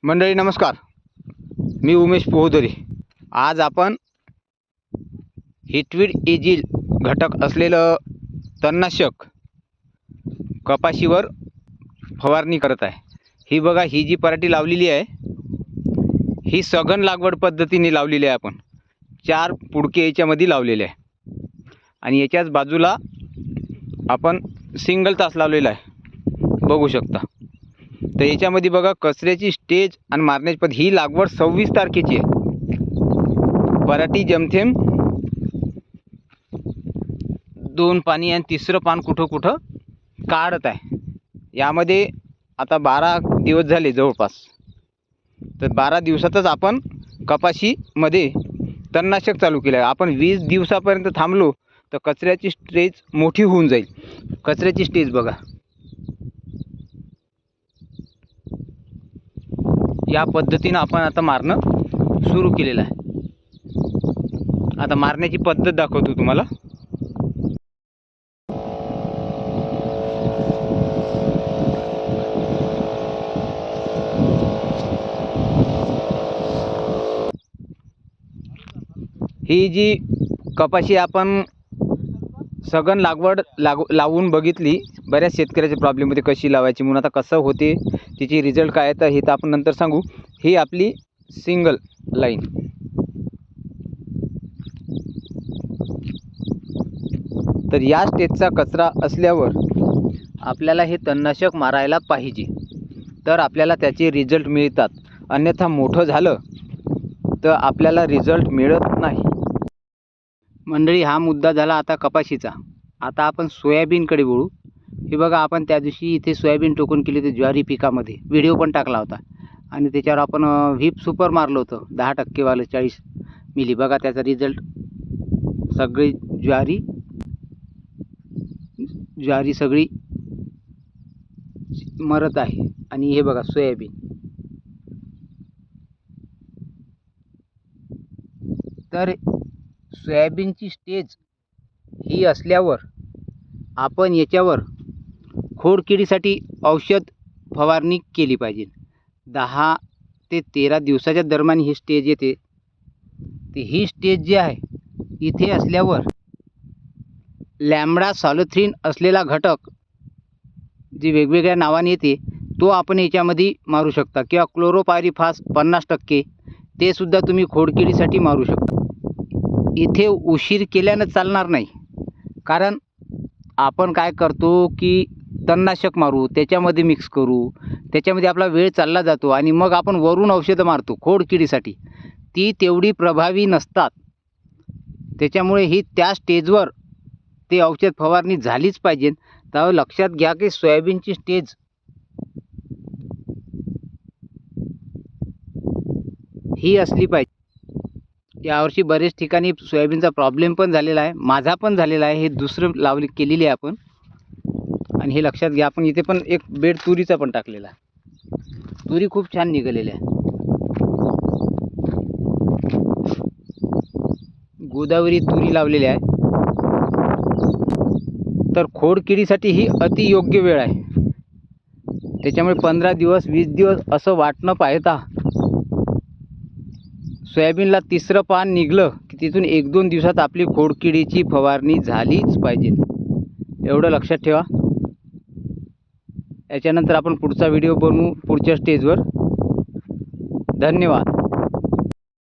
मंडळी नमस्कार, मी उमेश पोहोदरे। आज आपण हिटवीड एजिल घटक असलेलं तणनाशक कपाशीवर फवारणी करत आहे। ही बघा, ही जी पराठी लावलेली आहे ही सघन लागवड पद्धतीने लावलेली आहे। आपण 4 पुडके याच्यामध्ये लावलेले आहे आणि याच्याच बाजूला आपण सिंगल तास लावलेला आहे, बघू शकता। तर याच्यामध्ये बघा, कचऱ्याची स्टेज आणि मारण्याची पद्धत। ही लागवड 26 तारखेची आहे। पराठी जमथेम 2 पाणी आणि तिसरं पान कुठं कुठं काढत आहे। यामध्ये आता 12 दिवस झाले जवळपास। तर 12 दिवसातच आपण कपाशीमध्ये तणनाशक चालू केलं आहे। आपण 20 दिवसापर्यंत थांबलो तर कचऱ्याची स्टेज मोठी होऊन जाईल। कचऱ्याची स्टेज बघा, या पद्धतीने आपण आता मारणं सुरू केलेलं आहे। आता मारण्याची पद्धत दाखवतो तुम्हाला। ही जी कपाशी आपण सघन लागवड लावून बघितली, बऱ्याच शेतकऱ्याच्या प्रॉब्लेममध्ये कशी लावायची म्हणून आता कसं होते तिची रिझल्ट काय आहे तर हे तर आपण नंतर सांगू। ही आपली सिंगल लाईन, तर या स्टेजचा कचरा असल्यावर आपल्याला हे तणनाशक मारायला पाहिजे, तर आपल्याला त्याचे रिझल्ट मिळतात। अन्यथा मोठं झालं तर आपल्याला रिझल्ट मिळत नाही। मंडळी, हा मुद्दा झाला आता कपाशीचा। आता आपण सोयाबीनकडे वळू। हे बघा, आपण त्या दिवशी इथे सोयाबीन टोकन केली होती ज्वारी पिकामध्ये, व्हिडिओ पण टाकला होता आणि त्याच्यावर आपण व्हीप सुपर मारलं होतं 10% वालं 40 मिली। बघा त्याचा रिझल्ट, सगळी ज्वारी सगळी मरत आहे। आणि हे बघा सोयाबीन, तर सोयाबीनची स्टेज ही असल्यावर आपण याच्यावर खोडकिडीसाठी औषध फवारणी केली पाहिजे। 10 ते 13 दिवसाच्या दरम्यान ही स्टेज येते। तर ही स्टेज जी आहे इथे असल्यावर लॅम्बडा सॉलोथ्रीन असलेला घटक जी वेगवेगळ्या नावाने येते तो आपण याच्यामध्ये मारू शकता, किंवा क्लोरोपायरिफॉस 50% ते सुद्धा तुम्ही खोडकिडीसाठी मारू शकता। इथे उशीर केल्यानं चालणार नाही, कारण आपण काय करतो की तणनाशक मारू, त्याच्यामध्ये मिक्स करू, त्याच्यामध्ये आपला वेळ चालला जातो आणि मग आपण वरून औषधं मारतो खोडकिडीसाठी, ती तेवढी प्रभावी नसतात। त्याच्यामुळे ही त्या स्टेजवर ते औषध फवारणी झालीच पाहिजे। तर लक्षात घ्या की सोयाबीनची स्टेज ही असली पाहिजे। यावर्षी बरेच ठिकाणी सोयाबीनचा प्रॉब्लेम पण झालेला आहे, माझा पण झालेला आहे। हे दुसरं केलेली आहे आपण, आणि हे लक्षात घ्या। आपण इथे पण एक बेड तुरीचा पण टाकलेला आहे, तुरी खूप छान निघालेल्या आहे। गोदावरी तुरी लावलेली आहे। तर खोडकिडीसाठी ही अति योग्य वेळ आहे। त्याच्यामुळे 15 दिवस 20 दिवस असं वाट न पाहता सोयाबीनला तिसरं पान निघलं की तिथून 1-2 दिवसात आपली खोडकिडीची फवारणी झालीच पाहिजे, एवढं लक्षात ठेवा। याच्यानंतर आपण पुढचा व्हिडिओ बनवू पुढच्या स्टेजवर। धन्यवाद।